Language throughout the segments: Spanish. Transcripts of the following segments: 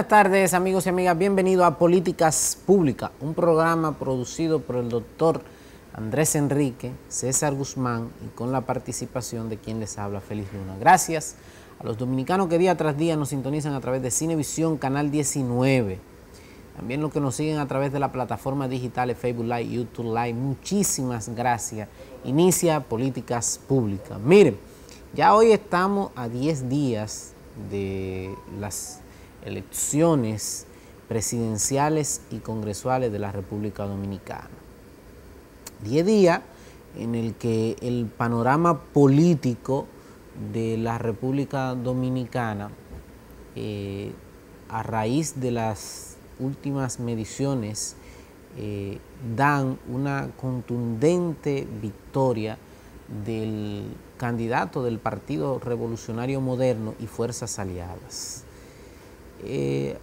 Buenas tardes, amigos y amigas. Bienvenido a Políticas Públicas, un programa producido por el doctor Andrés Enrique, César Guzmán y con la participación de quien les habla, Félix Luna. Gracias a los dominicanos que día tras día nos sintonizan a través de Cinevisión, Canal 19. También los que nos siguen a través de la plataforma digital Facebook Live, YouTube Live. Muchísimas gracias. Inicia Políticas Públicas. Miren, ya hoy estamos a 10 días de las elecciones presidenciales y congresuales de la República Dominicana. 10 días en el que el panorama político de la República Dominicana, a raíz de las últimas mediciones, dan una contundente victoria del candidato del Partido Revolucionario Moderno y Fuerzas Aliadas.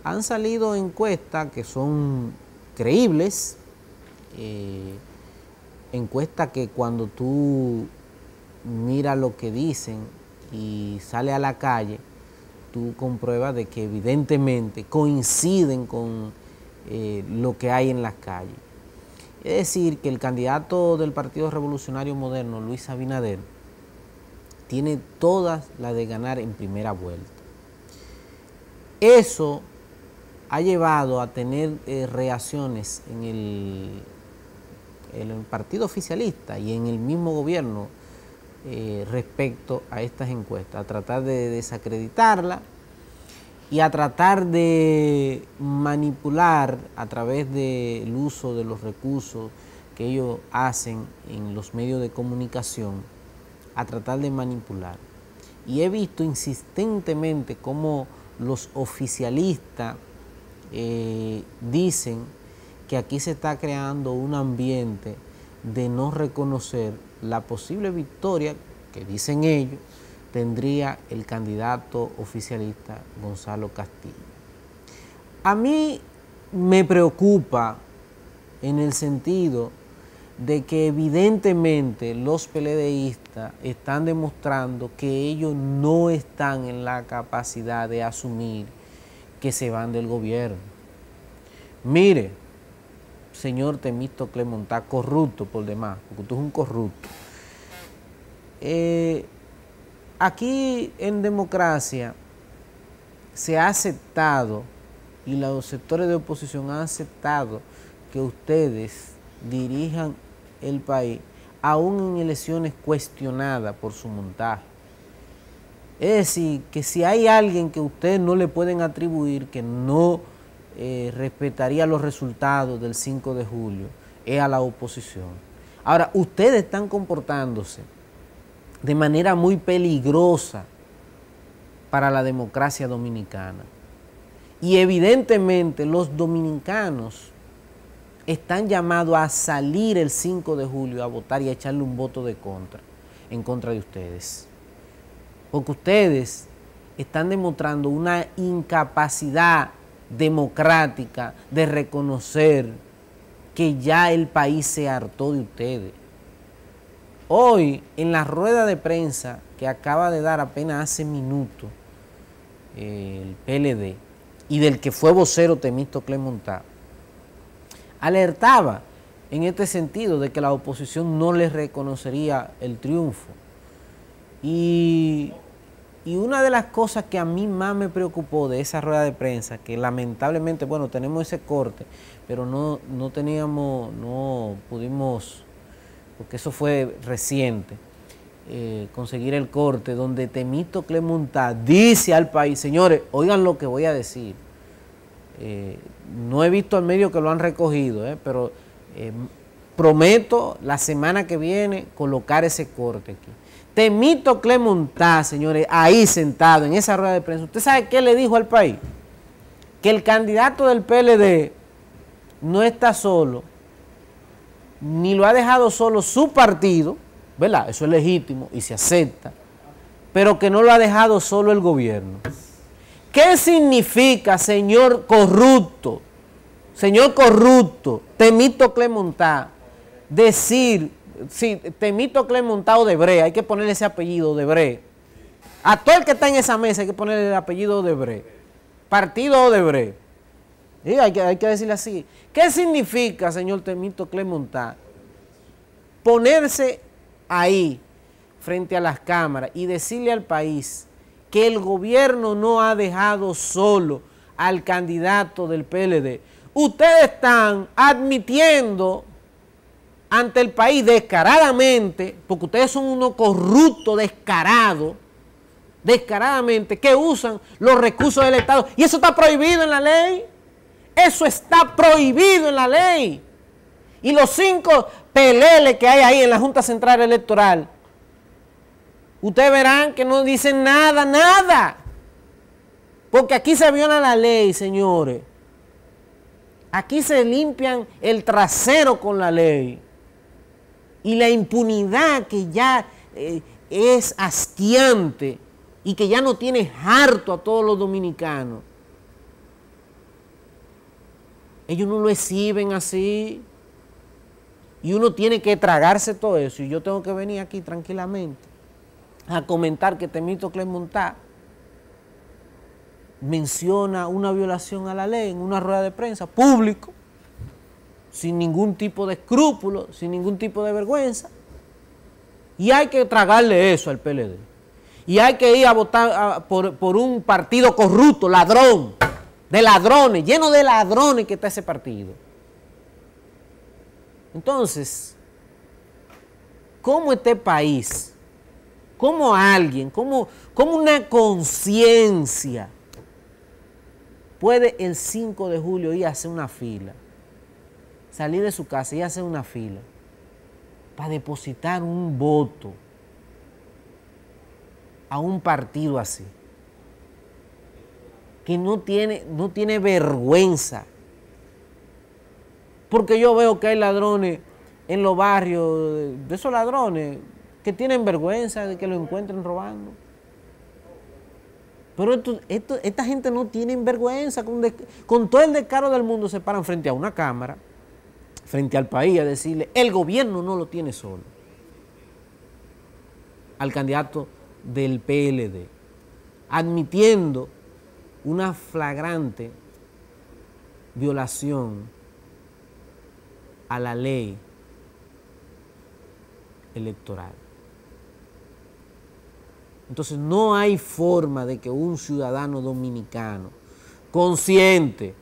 Han salido encuestas que son creíbles, encuestas que cuando tú miras lo que dicen y sales a la calle, tú compruebas de que evidentemente coinciden con lo que hay en las calles. Es decir, que el candidato del Partido Revolucionario Moderno, Luis Abinader, tiene todas las de ganar en primera vuelta. Eso ha llevado a tener reacciones en el partido oficialista y en el mismo gobierno respecto a estas encuestas, a tratar de desacreditarla y a tratar de manipular a través del uso de los recursos que ellos hacen en los medios de comunicación, a tratar de manipular. Y he visto insistentemente cómo los oficialistas dicen que aquí se está creando un ambiente de no reconocer la posible victoria que dicen ellos tendría el candidato oficialista Gonzalo Castillo. A mí me preocupa en el sentido de que evidentemente los PLDistas están demostrando que ellos no están en la capacidad de asumir que se van del gobierno. Mire, señor Temístocles Montá, corrupto por demás, porque usted es un corrupto. Aquí en democracia se ha aceptado, y los sectores de oposición han aceptado, que ustedes dirijan el país, aún en elecciones cuestionadas por su montaje. Es decir, que si hay alguien que ustedes no le pueden atribuir que no respetaría los resultados del 5 de julio, es a la oposición. Ahora, ustedes están comportándose de manera muy peligrosa para la democracia dominicana. Y evidentemente los dominicanos están llamados a salir el 5 de julio a votar y a echarle un voto de contra, en contra de ustedes. Porque ustedes están demostrando una incapacidad democrática de reconocer que ya el país se hartó de ustedes. Hoy, en la rueda de prensa que acaba de dar apenas hace minutos el PLD y del que fue vocero Temístocles Montá, alertaba en este sentido de que la oposición no les reconocería el triunfo. Y una de las cosas que a mí más me preocupó de esa rueda de prensa, que lamentablemente, bueno, tenemos ese corte, pero no pudimos, porque eso fue reciente, conseguir el corte donde Temístocles Montá dice al país, señores, oigan lo que voy a decir. No he visto al medio que lo han recogido, pero prometo la semana que viene colocar ese corte aquí. Temístocles Montá, señores, ahí sentado en esa rueda de prensa, ¿usted sabe qué le dijo al país? Que el candidato del PLD no está solo, ni lo ha dejado solo su partido, ¿verdad? Eso es legítimo y se acepta, pero que no lo ha dejado solo el gobierno. ¿Qué significa, señor corrupto, Temístocles Montá, decir, sí, Temístocles Montá Odebrecht, hay que ponerle ese apellido Odebrecht, a todo el que está en esa mesa hay que ponerle el apellido Odebrecht, Partido Odebrecht. Y hay que decirle así. ¿Qué significa, señor Temístocles Montá, ponerse ahí frente a las cámaras y decirle al país que el gobierno no ha dejado solo al candidato del PLD? Ustedes están admitiendo ante el país descaradamente, porque ustedes son unos corruptos descaradamente, que usan los recursos del Estado. Y eso está prohibido en la ley. Eso está prohibido en la ley. Y los 5 peleles que hay ahí en la Junta Central Electoral, ustedes verán que no dicen nada. Porque aquí se viola la ley, señores. Aquí se limpian el trasero con la ley. Y la impunidad que ya es hastiante y que ya no tiene harto a todos los dominicanos. Ellos no lo exhiben así. Y uno tiene que tragarse todo eso. Y yo tengo que venir aquí tranquilamente a comentar que Temístocles Montá menciona una violación a la ley en una rueda de prensa público, sin ningún tipo de escrúpulo, sin ningún tipo de vergüenza. Y hay que tragarle eso al PLD. Y hay que ir a votar por un partido corrupto, ladrón, de ladrones, lleno de ladrones que está ese partido. Entonces, ¿cómo este país, cómo alguien, cómo una conciencia puede el 5 de julio ir a hacer una fila, salir de su casa y hacer una fila para depositar un voto a un partido así, que no tiene vergüenza? Porque yo veo que hay ladrones en los barrios, de esos ladrones que tienen vergüenza de que lo encuentren robando. Pero esta gente no tiene vergüenza, con todo el descaro del mundo se paran frente a una cámara, frente al país, a decirle, el gobierno no lo tiene solo, al candidato del PLD, admitiendo una flagrante violación a la ley electoral. Entonces no hay forma de que un ciudadano dominicano consciente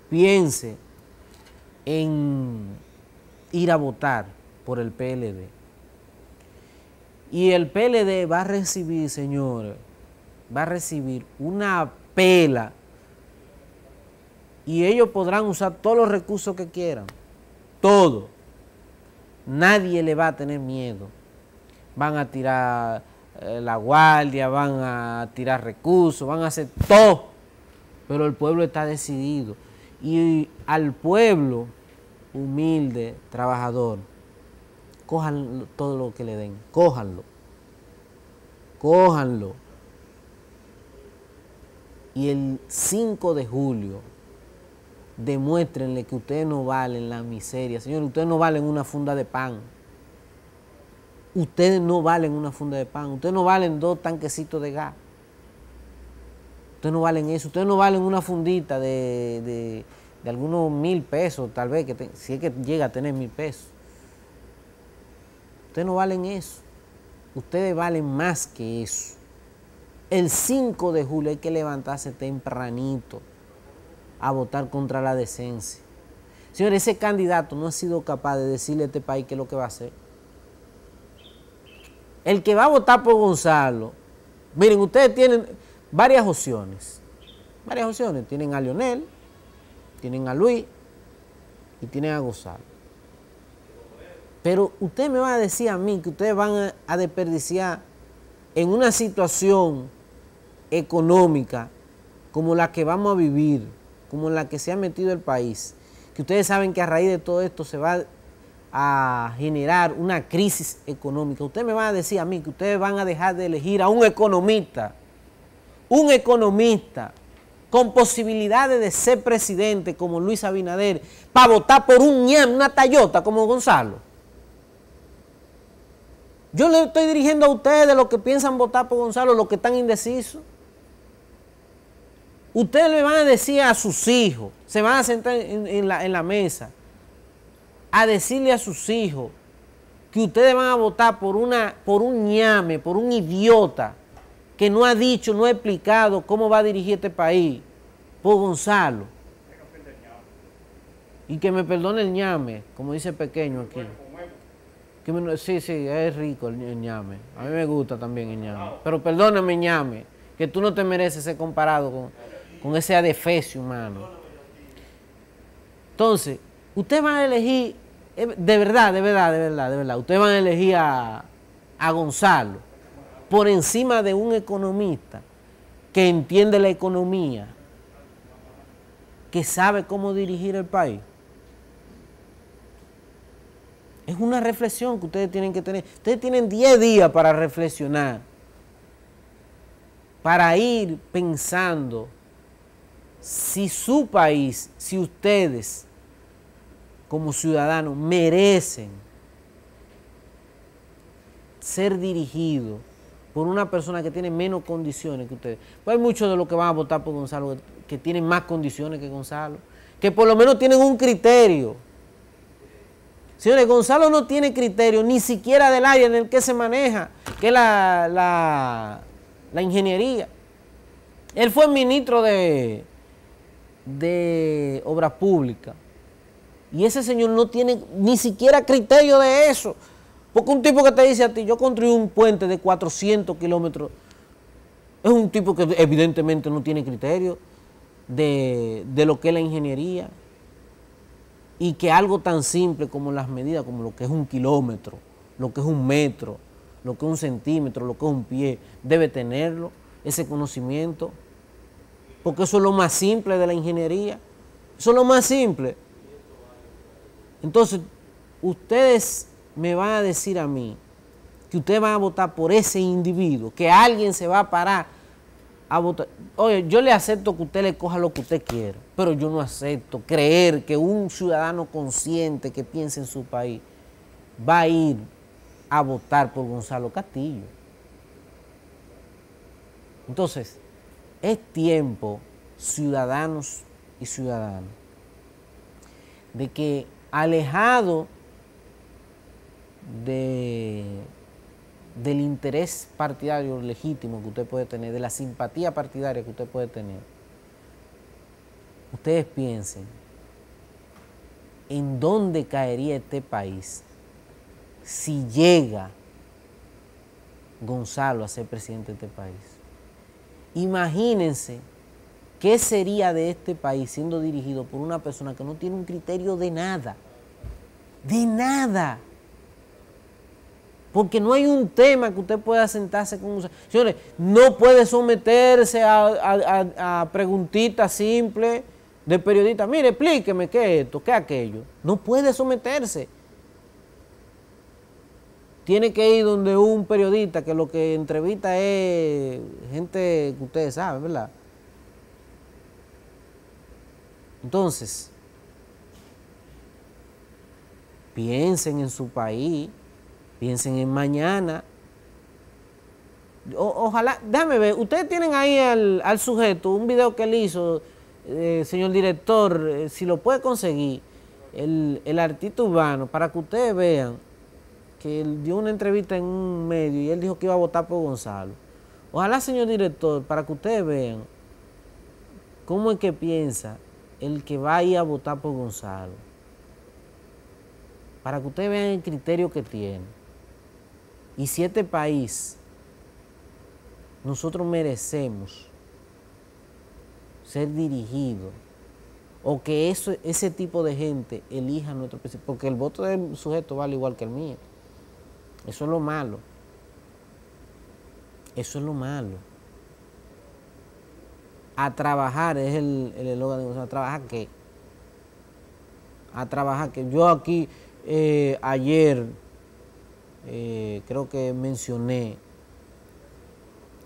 piense en ir a votar por el PLD. Y el PLD va a recibir, señores, va a recibir una pela. Y ellos podrán usar todos los recursos que quieran. Todo. Nadie le va a tener miedo. Van a tirar la guardia, van a tirar recursos, van a hacer todo. Pero el pueblo está decidido. Y al pueblo humilde, trabajador, cojan todo lo que le den. Cójanlo. Cójanlo. Y el 5 de julio, demuéstrenle que ustedes no valen la miseria. Señores, ustedes no valen una funda de pan. Ustedes no valen una funda de pan. Ustedes no valen 2 tanquecitos de gas. Ustedes no valen eso. Ustedes no valen una fundita de algunos 1,000 pesos, tal vez, si es que llega a tener 1,000 pesos. Ustedes no valen eso. Ustedes valen más que eso. El 5 de julio hay que levantarse tempranito a votar contra la decencia. Señores, ese candidato no ha sido capaz de decirle a este país qué es lo que va a hacer. El que va a votar por Gonzalo, miren, ustedes tienen varias opciones. Varias opciones. Tienen a Leonel, tienen a Luis y tienen a Gonzalo. Pero ustedes me van a decir a mí que ustedes van a desperdiciar en una situación económica como la que vamos a vivir, como la que se ha metido el país, que ustedes saben que a raíz de todo esto se va a generar una crisis económica. Ustedes me van a decir a mí que ustedes van a dejar de elegir a un economista con posibilidades de ser presidente como Luis Abinader, para votar por un ñam, una tallota como Gonzalo. Yo le estoy dirigiendo a ustedes los que piensan votar por Gonzalo, los que están indecisos. Ustedes le van a decir a sus hijos, se van a sentar en la mesa, a decirle a sus hijos que ustedes van a votar por un ñame, por un idiota que no ha dicho, no ha explicado cómo va a dirigir este país, por Gonzalo. Y que me perdone el ñame, como dice Pequeño aquí. Sí, es rico el ñame. A mí me gusta también el ñame. Pero perdóname, ñame, que tú no te mereces ser comparado con ese adefesio humano. Entonces, ustedes van a elegir, de verdad, ustedes van a elegir a Gonzalo por encima de un economista que entiende la economía, que sabe cómo dirigir el país. Es una reflexión que ustedes tienen que tener. Ustedes tienen 10 días para reflexionar, para ir pensando si su país, si ustedes como ciudadanos merecen ser dirigidos por una persona que tiene menos condiciones que ustedes. Pues hay muchos de los que van a votar por Gonzalo que tienen más condiciones que Gonzalo, que por lo menos tienen un criterio. Señores, Gonzalo no tiene criterio ni siquiera del área en el que se maneja, que es la ingeniería. Él fue ministro de Obras Públicas. Y ese señor no tiene ni siquiera criterio de eso. Porque un tipo que te dice a ti, yo construí un puente de 400 kilómetros, es un tipo que evidentemente no tiene criterio de lo que es la ingeniería. Y que algo tan simple como las medidas, como lo que es 1 kilómetro, lo que es 1 metro, lo que es 1 centímetro, lo que es 1 pie, debe tenerlo, ese conocimiento. Porque eso es lo más simple de la ingeniería. Eso es lo más simple. Entonces, ustedes me van a decir a mí que ustedes van a votar por ese individuo, que alguien se va a parar a votar. Oye, yo le acepto que usted le coja lo que usted quiera, pero yo no acepto creer que un ciudadano consciente que piense en su país va a ir a votar por Gonzalo Castillo. Entonces, es tiempo, ciudadanos y ciudadanas, de que alejado del interés partidario legítimo que usted puede tener, de la simpatía partidaria que usted puede tener, ustedes piensen en dónde caería este país si llega Gonzalo a ser presidente de este país. Imagínense qué sería de este país siendo dirigido por una persona que no tiene un criterio de nada. De nada. Porque no hay un tema que usted pueda sentarse con Gonzalo. Señores, no puede someterse a preguntitas simples de periodistas. Mire, explíqueme qué es esto, qué es aquello. No puede someterse. Tiene que ir donde un periodista que lo que entrevista es gente que ustedes saben, ¿verdad? Entonces, piensen en su país, piensen en mañana. Ojalá, déjame ver, ustedes tienen ahí al sujeto, un video que él hizo, señor director, si lo puede conseguir, el artista urbano, para que ustedes vean que él dio una entrevista en un medio y él dijo que iba a votar por Gonzalo. Ojalá, señor director, para que ustedes vean cómo es que piensa el que va a ir a votar por Gonzalo. Para que ustedes vean el criterio que tiene. Y si este país, nosotros merecemos ser dirigidos, o que ese tipo de gente elija a nuestro presidente, porque el voto del sujeto vale igual que el mío. Eso es lo malo. Eso es lo malo. A trabajar es el eslogan de Gonzalo. ¿A trabajar qué? A trabajar qué. Yo aquí ayer creo que mencioné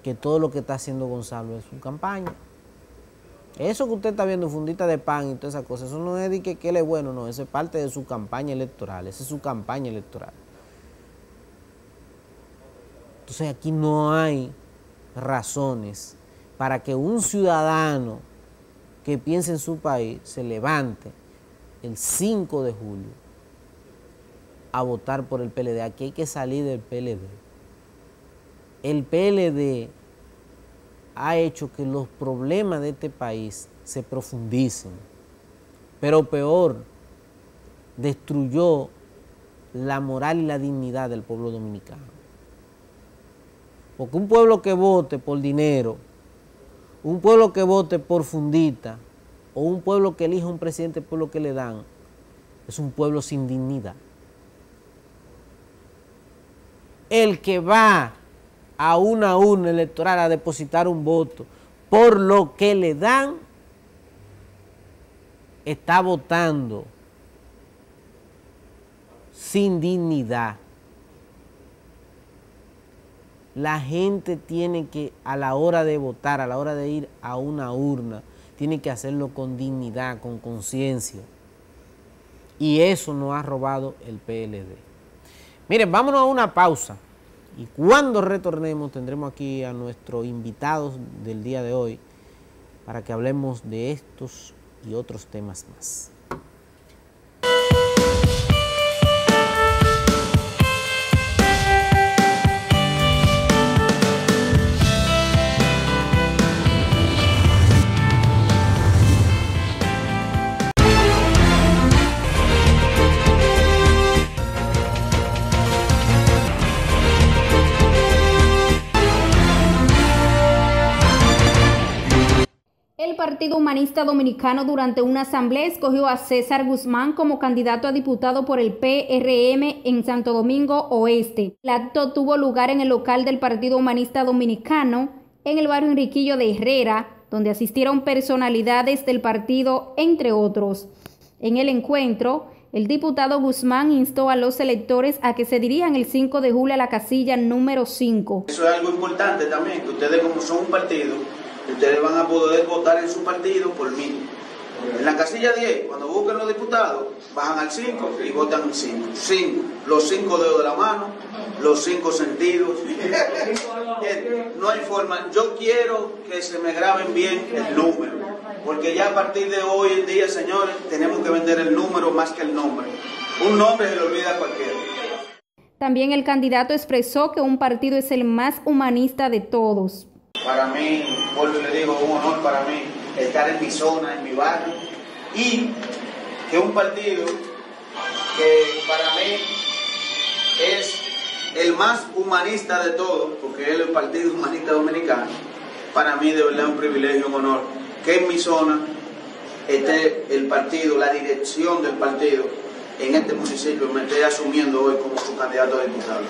que todo lo que está haciendo Gonzalo es su campaña. Eso que usted está viendo, fundita de pan y todas esas cosas, eso no es de que él es bueno, no, eso es parte de su campaña electoral, esa es su campaña electoral. Entonces aquí no hay razones para que un ciudadano que piensa en su país se levante el 5 de julio a votar por el PLD. Aquí hay que salir del PLD. El PLD ha hecho que los problemas de este país se profundicen, pero peor, destruyó la moral y la dignidad del pueblo dominicano. Porque un pueblo que vote por dinero, un pueblo que vote por fundita, o un pueblo que elija un presidente por lo que le dan, es un pueblo sin dignidad. El que va a una urna electoral a depositar un voto por lo que le dan, está votando sin dignidad. La gente tiene que, a la hora de votar, a la hora de ir a una urna, tiene que hacerlo con dignidad, con conciencia. Y eso nos ha robado el PLD. Miren, vámonos a una pausa. Y cuando retornemos tendremos aquí a nuestros invitados del día de hoy para que hablemos de estos y otros temas más. El Partido Humanista Dominicano durante una asamblea escogió a César Guzmán como candidato a diputado por el PRM en Santo Domingo Oeste. El acto tuvo lugar en el local del Partido Humanista Dominicano en el barrio Enriquillo de Herrera, donde asistieron personalidades del partido, entre otros. En el encuentro, el diputado Guzmán instó a los electores a que se dirijan el 5 de julio a la casilla número 5. Eso es algo importante también, que ustedes como son un partido, ustedes van a poder votar en su partido por mí. En la casilla 10, cuando busquen los diputados, bajan al 5 y votan el 5. 5, los 5 dedos de la mano, los 5 sentidos. No hay forma. Yo quiero que se me graben bien el número, porque ya a partir de hoy en día, señores, tenemos que vender el número más que el nombre. Un nombre se le olvida a cualquiera. También el candidato expresó que un partido es el más humanista de todos. Para mí, vuelvo y le digo, un honor para mí estar en mi zona, en mi barrio, y que un partido que para mí es el más humanista de todos, porque es el Partido Humanista Dominicano, para mí de verdad es un privilegio, un honor, que en mi zona esté el partido, la dirección del partido en este municipio, me esté asumiendo hoy como su candidato a diputado.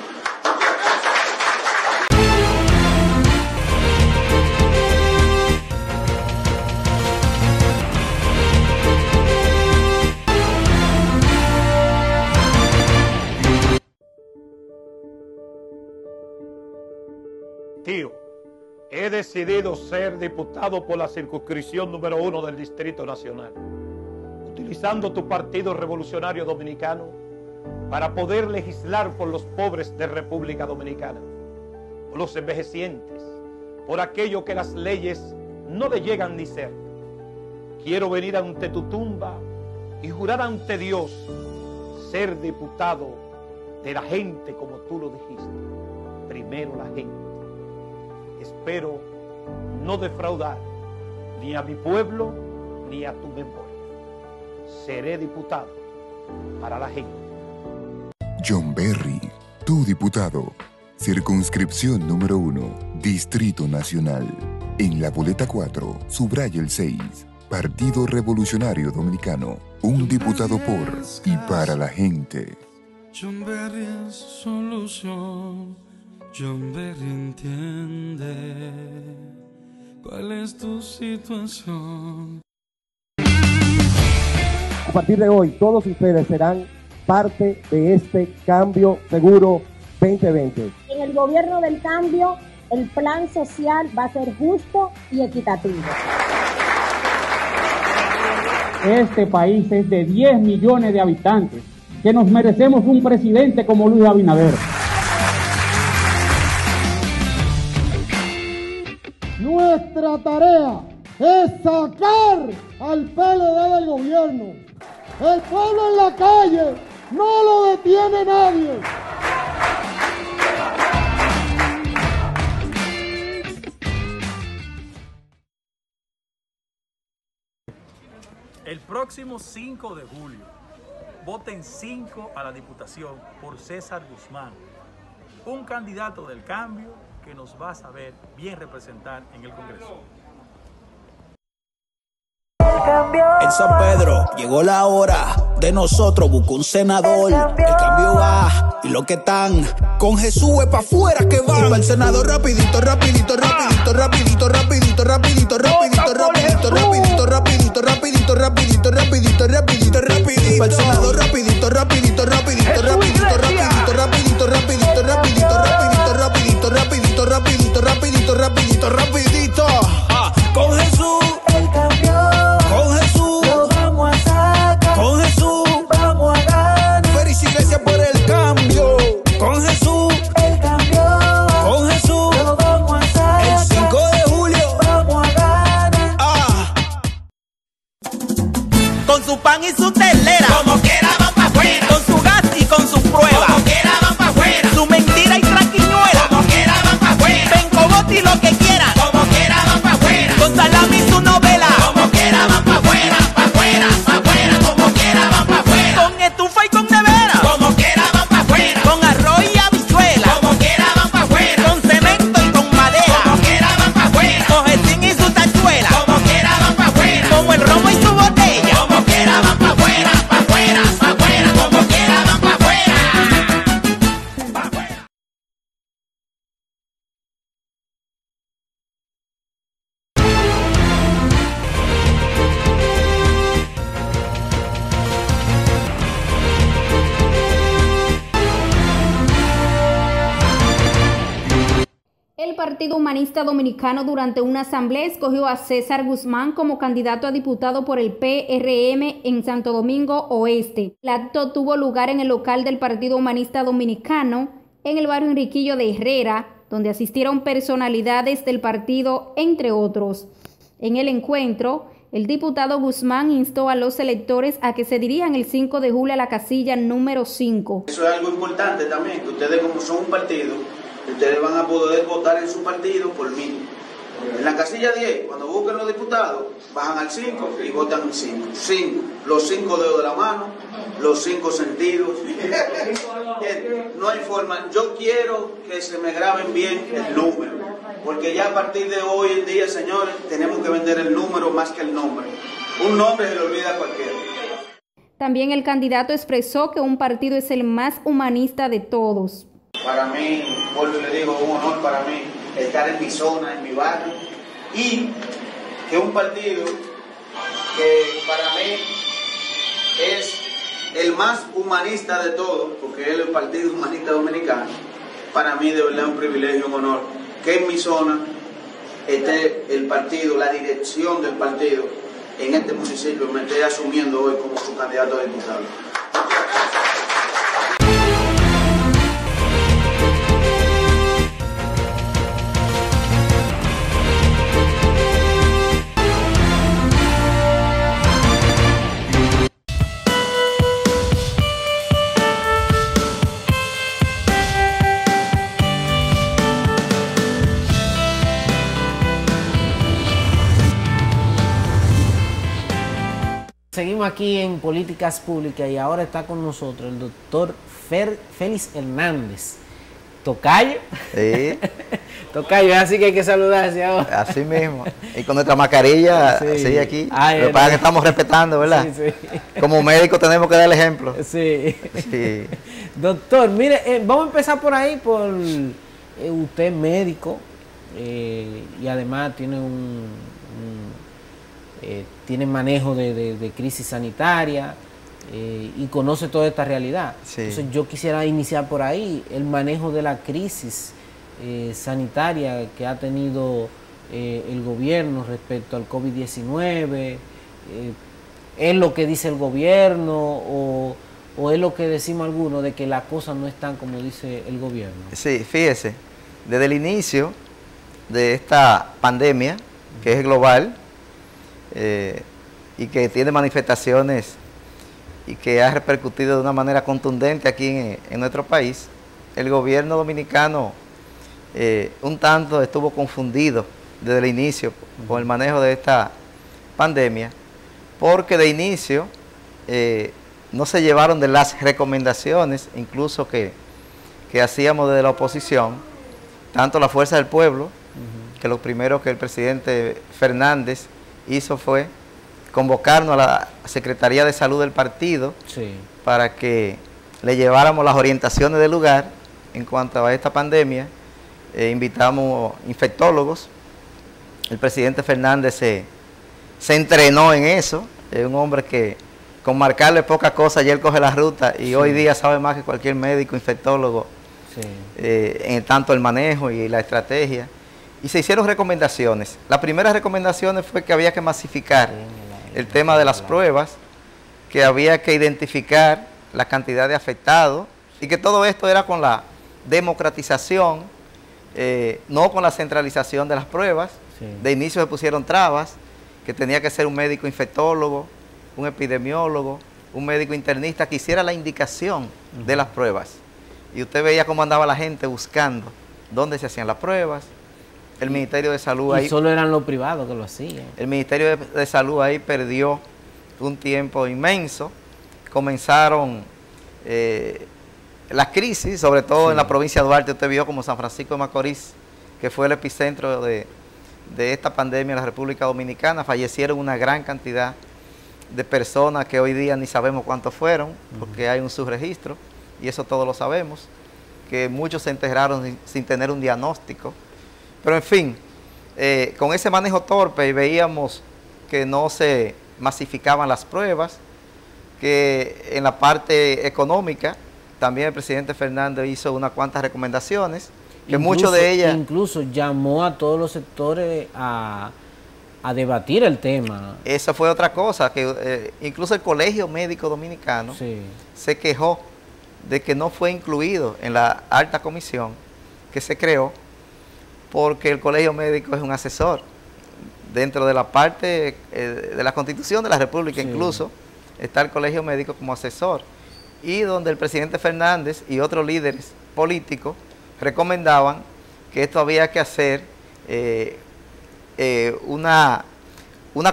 Tío, he decidido ser diputado por la circunscripción número 1 del Distrito Nacional, utilizando tu Partido Revolucionario Dominicano para poder legislar por los pobres de República Dominicana, por los envejecientes, por aquello que las leyes no le llegan ni cerca. Quiero venir ante tu tumba y jurar ante Dios ser diputado de la gente como tú lo dijiste. Primero la gente. Espero no defraudar ni a mi pueblo ni a tu memoria. Seré diputado para la gente. John Berry, tu diputado. Circunscripción número 1, Distrito Nacional. En la boleta 4, subraya el 6. Partido Revolucionario Dominicano. Un diputado por y para la gente. John Berry es solución. John Berry entiende cuál es tu situación. A partir de hoy, todos ustedes serán parte de este cambio seguro 2020. En el gobierno del cambio, el plan social va a ser justo y equitativo. Este país es de 10 millones de habitantes, que nos merecemos un presidente como Luis Abinader. Nuestra tarea es sacar al PLD del gobierno. El pueblo en la calle no lo detiene nadie. El próximo 5 de julio, voten 5 a la Diputación por César Guzmán, un candidato del cambio que nos va a saber bien representar en el Congreso. En San Pedro llegó la hora de nosotros buscar un senador. El cambio va y los que están con Jesús es pa' afuera que van. Y para el senador rapidito, rapidito, rapidito, rapidito, rapidito, rapidito, rapidito, rapidito, rapidito, rapidito, rapidito, rapidito, rapidito, rapidito, rapidito. Para el senador rapidito, rapidito, rapidito, rapidito, rapidito, rapidito, rapidito, rapidito, rapidito, rapidito, rapidito, rapidito, rapidito, rapidito, rapidito. Con Jesús. Con Jesús lo vamos a sacar. Con Jesús vamos a ganar. Feliz Iglesia por el cambio. Con Jesús el cambio. Con Jesús lo vamos a sacar. El 5 de julio vamos a ganar. Con su pan y su telera, como quiera van pa' afuera. Con su gas y con su prueba, como quiera van pa' afuera. Su mentira y traquiñuela, como quiera van pa' afuera. Ven cogote lo que quiera, como quiera van pa' afuera. Con salami y su novela, como quiera van pa' afuera, pa' afuera, pa' afuera. Como quiera van pa' afuera. Con estufa y con nevera, como quiera van pa' afuera. Con arroz y habichuela, como quiera van pa' afuera. Con cemento y con madera, como quiera van pa' afuera. Con jetín y su tachuela, como quiera van pa' afuera. Como el romo y su botella, como quiera van pa' afuera, pa' afuera, pa' afuera. Como quiera van pa' afuera, pa' afuera. El Partido Humanista Dominicano durante una asamblea escogió a César Guzmán como candidato a diputado por el PRM en Santo Domingo Oeste. El acto tuvo lugar en el local del Partido Humanista Dominicano en el barrio Enriquillo de Herrera, donde asistieron personalidades del partido, entre otros. En el encuentro, el diputado Guzmán instó a los electores a que se dirijan el 5 de julio a la casilla número 5. Eso es algo importante también, que ustedes como son un partido, ustedes van a poder votar en su partido por mí. En la casilla 10, cuando busquen los diputados, bajan al 5 y votan 5. 5, los 5 dedos de la mano, los 5 sentidos. No hay forma. Yo quiero que se me graben bien el número, porque ya a partir de hoy en día, señores, tenemos que vender el número más que el nombre. Un nombre se le olvida a cualquiera. También el candidato expresó que un partido es el más humanista de todos. Para mí, por eso le digo, un honor para mí estar en mi zona, en mi barrio, y que un partido que para mí es el más humanista de todos, porque es el Partido Humanista Dominicano, para mí de verdad es un privilegio, un honor, que en mi zona esté el partido, la dirección del partido en este municipio, me esté asumiendo hoy como su candidato a diputado. Seguimos aquí en Políticas Públicas y ahora está con nosotros el doctor Félix Hernández. Tocayo. Sí. Tocayo, así que hay que saludarse ahora. Así mismo. Y con nuestra mascarilla, sí, así aquí. Lo que pasa es que estamos respetando, ¿verdad? Sí, sí. Como médicos tenemos que dar el ejemplo. Sí. Sí. Doctor, mire, vamos a empezar por ahí, por usted es médico y además tiene tiene manejo de crisis sanitaria y conoce toda esta realidad. Sí. Entonces yo quisiera iniciar por ahí, el manejo de la crisis sanitaria que ha tenido el gobierno respecto al COVID-19. ¿Es lo que dice el gobierno o es lo que decimos algunos de que las cosas no están como dice el gobierno? Sí, fíjese, desde el inicio de esta pandemia, que es global, y que tiene manifestaciones y que ha repercutido de una manera contundente aquí en nuestro país, el gobierno dominicano un tanto estuvo confundido desde el inicio con el manejo de esta pandemia, porque de inicio no se llevaron de las recomendaciones, incluso que hacíamos desde la oposición, tanto la Fuerza del Pueblo, que lo primero que el presidente Fernández hizo fue convocarnos a la Secretaría de Salud del partido para que le lleváramos las orientaciones del lugar en cuanto a esta pandemia. Invitamos infectólogos. El presidente Fernández se entrenó en eso. Es un hombre que con marcarle pocas cosas ya él coge la ruta y hoy día sabe más que cualquier médico infectólogo en tanto el manejo y la estrategia. Y se hicieron recomendaciones. Las primeras recomendaciones fue que había que masificar el tema de las pruebas, que había que identificar la cantidad de afectados y que todo esto era con la democratización, no con la centralización de las pruebas. De inicio se pusieron trabas, que tenía que ser un médico infectólogo, un epidemiólogo, un médico internista que hiciera la indicación de las pruebas. Y usted veía cómo andaba la gente buscando dónde se hacían las pruebas. El Ministerio de Salud ahí... Y solo eran los privados que lo hacían. El Ministerio de Salud ahí perdió un tiempo inmenso. Comenzaron las crisis, sobre todo en la provincia de Duarte. Usted vio como San Francisco de Macorís, que fue el epicentro de esta pandemia en la República Dominicana. Fallecieron una gran cantidad de personas que hoy día ni sabemos cuántos fueron, porque hay un subregistro, y eso todos lo sabemos, que muchos se enterraron sin tener un diagnóstico. Pero en fin, con ese manejo torpe y veíamos que no se masificaban las pruebas, que en la parte económica también el presidente Fernández hizo unas cuantas recomendaciones, que muchos de ellas... Incluso llamó a todos los sectores a debatir el tema. Esa fue otra cosa, que incluso el Colegio Médico Dominicano se quejó de que no fue incluido en la alta comisión que se creó, porque el Colegio Médico es un asesor. Dentro de la parte de la Constitución de la República incluso está el Colegio Médico como asesor, y donde el presidente Fernández y otros líderes políticos recomendaban que esto había que hacer una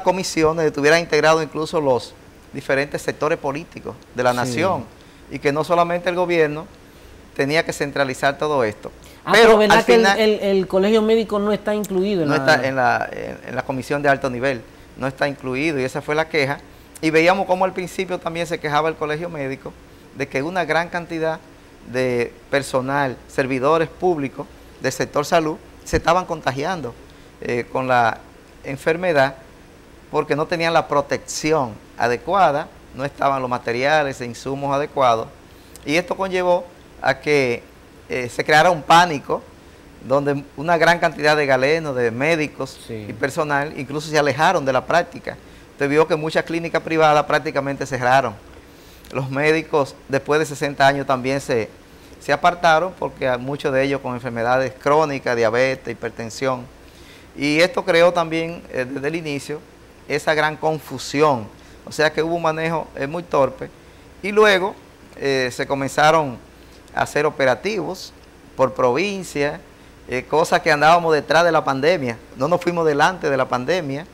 comisión donde estuviera integrado incluso los diferentes sectores políticos de la nación, y que no solamente el gobierno tenía que centralizar todo esto. Pero ¿verdad que el Colegio Médico no está incluido? No está en la comisión de alto nivel, no está incluido, y esa fue la queja. Y veíamos cómo al principio también se quejaba el Colegio Médico de que una gran cantidad de personal, servidores públicos del sector salud, se estaban contagiando con la enfermedad porque no tenían la protección adecuada, no estaban los materiales e insumos adecuados, y esto conllevó a que se creara un pánico donde una gran cantidad de galenos, de médicos y personal incluso se alejaron de la práctica. Usted vio que muchas clínicas privadas prácticamente cerraron. Los médicos después de 60 años también se apartaron, porque muchos de ellos con enfermedades crónicas, diabetes, hipertensión. Y esto creó también desde el inicio esa gran confusión. O sea que hubo un manejo muy torpe. Y luego se comenzaron a hacer operativos por provincia, cosas que andábamos detrás de la pandemia. No nos fuimos delante de la pandemia,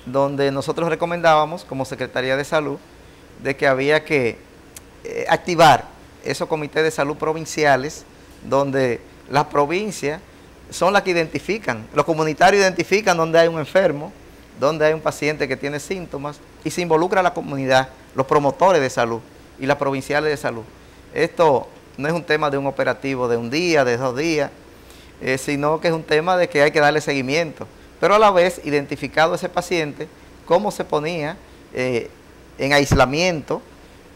donde nosotros recomendábamos como Secretaría de Salud de que había que activar esos comités de salud provinciales, donde las provincias son las que identifican, los comunitarios identifican donde hay un enfermo, donde hay un paciente que tiene síntomas, y se involucra a la comunidad, los promotores de salud y las provinciales de salud. Esto no es un tema de un operativo de un día, de 2 días, sino que es un tema de que hay que darle seguimiento, pero a la vez identificado ese paciente, cómo se ponía en aislamiento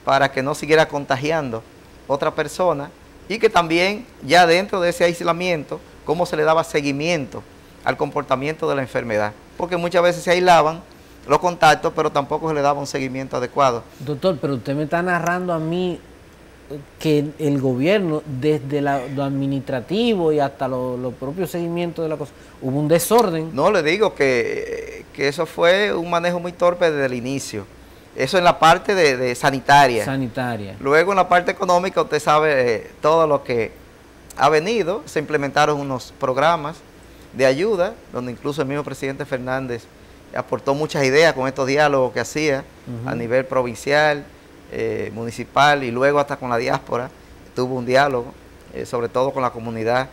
para que no siguiera contagiando otra persona, y que también ya dentro de ese aislamiento, cómo se le daba seguimiento al comportamiento de la enfermedad, porque muchas veces se aislaban los contactos, pero tampoco se le daba un seguimiento adecuado. Doctor, pero usted me está narrando a mí que el gobierno, desde lo administrativo y hasta los propios seguimientos de la cosa, hubo un desorden. No, le digo que eso fue un manejo muy torpe desde el inicio. Eso en la parte de sanitaria. Luego en la parte económica, usted sabe todo lo que ha venido. Se implementaron unos programas de ayuda, donde incluso el mismo presidente Fernández aportó muchas ideas con estos diálogos que hacía a nivel provincial, municipal y luego hasta con la diáspora. Tuvo un diálogo, sobre todo con la comunidad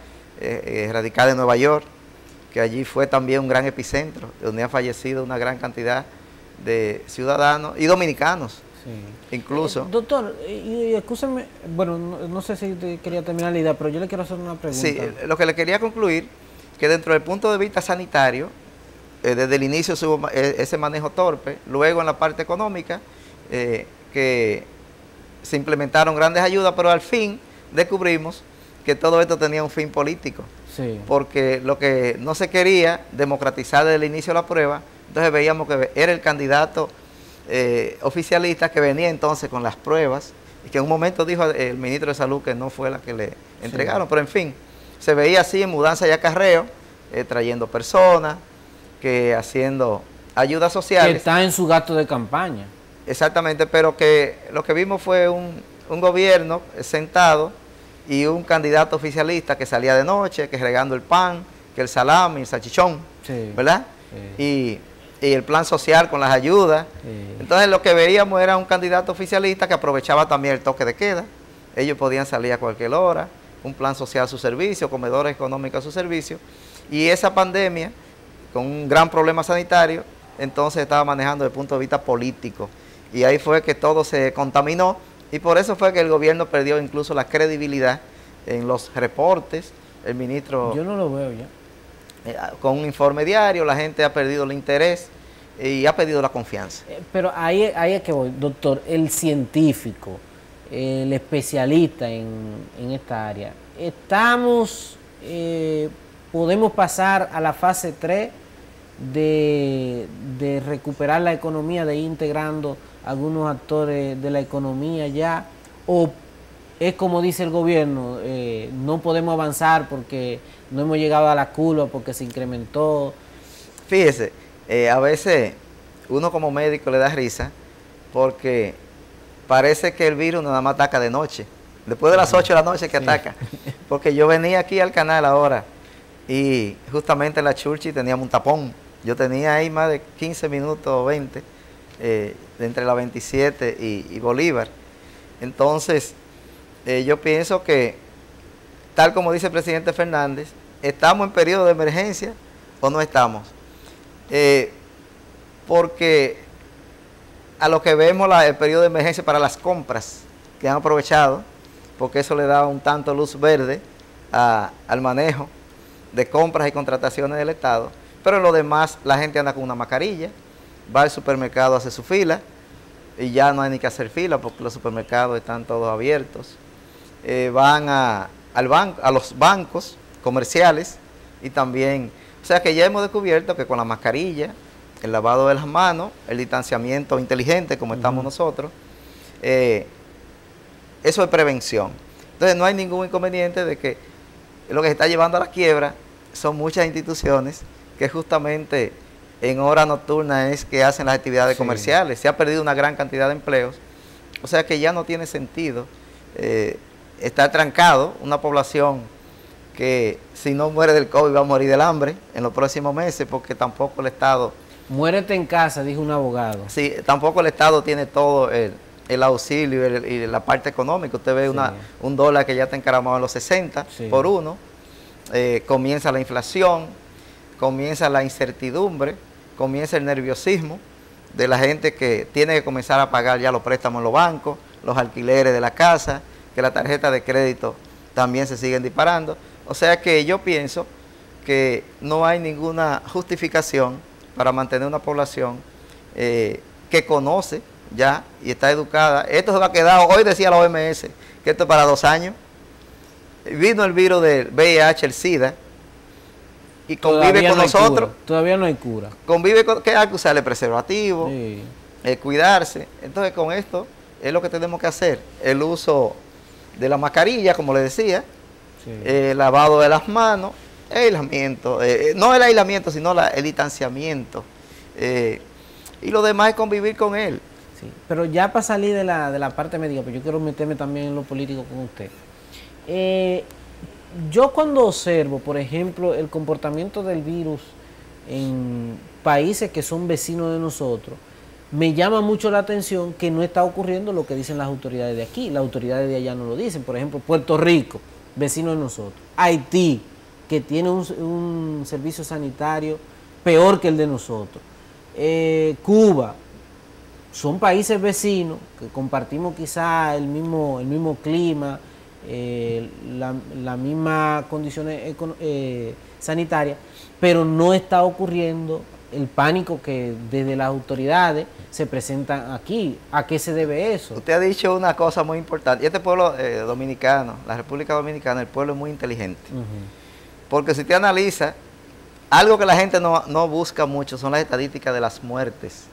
radical de Nueva York, que allí fue también un gran epicentro, donde han fallecido una gran cantidad de ciudadanos y dominicanos, incluso. Doctor, y escúcheme, bueno, no sé si te quería terminar la idea, pero yo le quiero hacer una pregunta. Sí, lo que le quería concluir, que dentro del punto de vista sanitario, desde el inicio hubo ese manejo torpe, luego en la parte económica, que se implementaron grandes ayudas, pero al fin descubrimos que todo esto tenía un fin político, porque lo que no se quería democratizar desde el inicio de la prueba, entonces veíamos que era el candidato oficialista que venía entonces con las pruebas, y que en un momento dijo el ministro de Salud que no fue la que le entregaron, pero en fin, se veía así en mudanza y acarreo, trayendo personas, que haciendo ayudas sociales. Que está en su gasto de campaña. Exactamente, pero que lo que vimos fue un gobierno sentado y un candidato oficialista que salía de noche, que regando el pan, que el salami, el salchichón, ¿verdad? Y el plan social con las ayudas. Entonces lo que veíamos era un candidato oficialista que aprovechaba también el toque de queda. Ellos podían salir a cualquier hora, un plan social a su servicio, comedores económicos a su servicio. Y esa pandemia, con un gran problema sanitario, entonces estaba manejando desde el punto de vista político. Y ahí fue que todo se contaminó y por eso fue que el gobierno perdió incluso la credibilidad en los reportes. El ministro... Yo no lo veo ya. Con un informe diario, la gente ha perdido el interés y ha perdido la confianza. Pero ahí es que voy, doctor, el científico, el especialista en esta área, podemos pasar a la fase 3 de recuperar la economía, de ir integrando algunos actores de la economía ya, o es como dice el gobierno, no podemos avanzar porque no hemos llegado a la curva, porque se incrementó. Fíjese, a veces uno como médico le da risa porque parece que el virus nada más ataca de noche, después de las 8 de la noche que ataca, porque yo venía aquí al canal ahora y justamente en la Churchill teníamos un tapón, yo tenía ahí más de 15 minutos o 20 entre la 27 y Bolívar. Entonces yo pienso que, tal como dice el presidente Fernández, ¿estamos en periodo de emergencia o no estamos? Porque a lo que vemos el periodo de emergencia para las compras que han aprovechado, porque eso le da un tanto luz verde al manejo de compras y contrataciones del Estado, pero en lo demás la gente anda con una mascarilla, va al supermercado, hace su fila y ya no hay ni que hacer fila porque los supermercados están todos abiertos. Van a los bancos comerciales y también, o sea que ya hemos descubierto que con la mascarilla, el lavado de las manos, el distanciamiento inteligente como estamos nosotros, eso es prevención. Entonces no hay ningún inconveniente de que lo que se está llevando a la quiebra son muchas instituciones que justamente en hora nocturna es que hacen las actividades comerciales. Se ha perdido una gran cantidad de empleos, o sea que ya no tiene sentido estar trancado una población que si no muere del COVID va a morir del hambre en los próximos meses, porque tampoco el Estado... Muérete en casa, dijo un abogado. Sí, tampoco el Estado tiene todo el auxilio y la parte económica. Usted ve un dólar que ya está encaramado en los 60 por uno. Comienza la inflación, comienza la incertidumbre, comienza el nerviosismo de la gente que tiene que comenzar a pagar ya los préstamos en los bancos, los alquileres de la casa, que la tarjeta de crédito también se siguen disparando. O sea que yo pienso que no hay ninguna justificación para mantener una población que conoce ya y está educada. Esto se va a quedar, hoy decía la OMS, que esto es para 2 años. Vino el virus del VIH, el SIDA, y convive con nosotros. Todavía no hay cura. Convive con, que hay que usarle preservativo, cuidarse. Entonces con esto es lo que tenemos que hacer. El uso de la mascarilla, como le decía, Sí. Lavado de las manos, aislamiento, no el aislamiento, sino el distanciamiento, y lo demás es convivir con él. Sí, pero ya para salir de la parte médica, pues yo quiero meterme también en lo político con usted. Yo cuando observo, por ejemplo, el comportamiento del virus en países que son vecinos de nosotros, me llama mucho la atención que no está ocurriendo lo que dicen las autoridades de aquí. Las autoridades de allá no lo dicen. Por ejemplo, Puerto Rico, vecino de nosotros. Haití, que tiene un servicio sanitario peor que el de nosotros. Cuba. Son países vecinos que compartimos quizá el mismo clima, las mismas condiciones sanitarias, pero no está ocurriendo el pánico que desde las autoridades se presentan aquí. ¿A qué se debe eso? Usted ha dicho una cosa muy importante. Y este pueblo dominicano, la República Dominicana, el pueblo es muy inteligente. Porque si usted analiza, algo que la gente no busca mucho son las estadísticas de las muertes.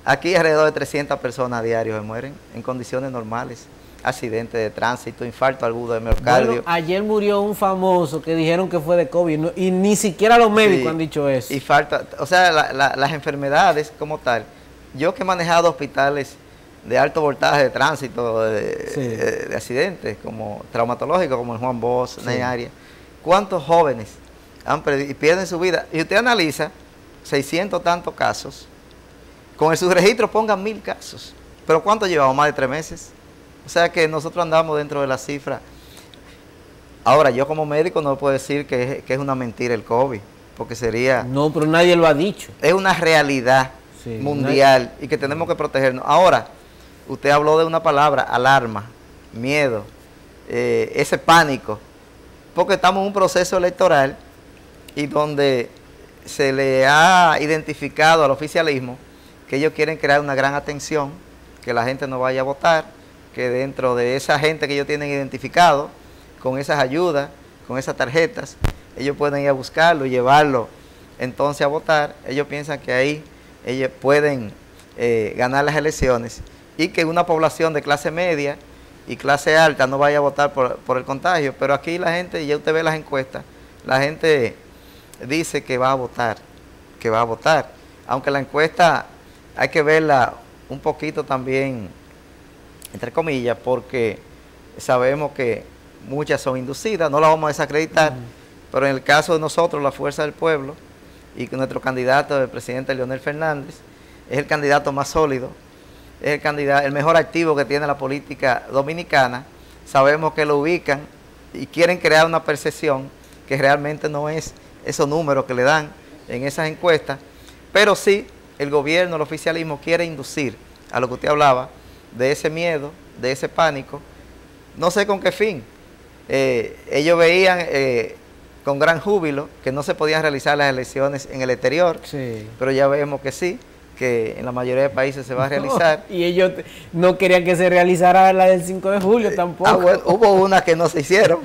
Aquí alrededor de 300 personas a diario se mueren en condiciones normales. Accidentes de tránsito, infarto agudo de miocardio. Bueno, ayer murió un famoso que dijeron que fue de COVID y ni siquiera los médicos han dicho eso. Infarto, o sea, las enfermedades como tal. Yo que he manejado hospitales de alto voltaje de tránsito, de accidentes, como traumatológicos, como el Juan Bosch, Nearia. ¿Cuántos jóvenes y pierden su vida? Y usted analiza 600 tantos casos. Con el subregistro pongan 1000 casos. ¿Pero cuánto llevamos? Más de 3 meses. O sea que nosotros andamos dentro de la cifra. Ahora, yo como médico no puedo decir que es una mentira el COVID, porque sería... No, pero nadie lo ha dicho. Es una realidad mundial y que tenemos que protegernos. Ahora, usted habló de una palabra, alarma, miedo, ese pánico, porque estamos en un proceso electoral y donde se le ha identificado al oficialismo que ellos quieren crear una gran atención, que la gente no vaya a votar, que dentro de esa gente que ellos tienen identificado, con esas ayudas, con esas tarjetas, ellos pueden ir a buscarlo y llevarlo entonces a votar. Ellos piensan que ahí ellos pueden ganar las elecciones y que una población de clase media y clase alta no vaya a votar por el contagio. Pero aquí la gente, ya usted ve las encuestas, la gente dice que va a votar, aunque la encuesta hay que verla un poquito también, entre comillas, porque sabemos que muchas son inducidas, no las vamos a desacreditar, pero en el caso de nosotros, la Fuerza del Pueblo, y que nuestro candidato, el presidente Leonel Fernández, es el candidato más sólido, es el mejor activo que tiene la política dominicana. Sabemos que lo ubican y quieren crear una percepción que realmente no es esos números que le dan en esas encuestas, pero sí el gobierno, el oficialismo quiere inducir a lo que usted hablaba, de ese miedo, de ese pánico, no sé con qué fin. Ellos veían con gran júbilo que no se podían realizar las elecciones en el exterior, pero ya vemos que sí, que en la mayoría de países se va a realizar. Y ellos no querían que se realizara la del 5 de julio tampoco. Bueno, hubo unas que no se hicieron.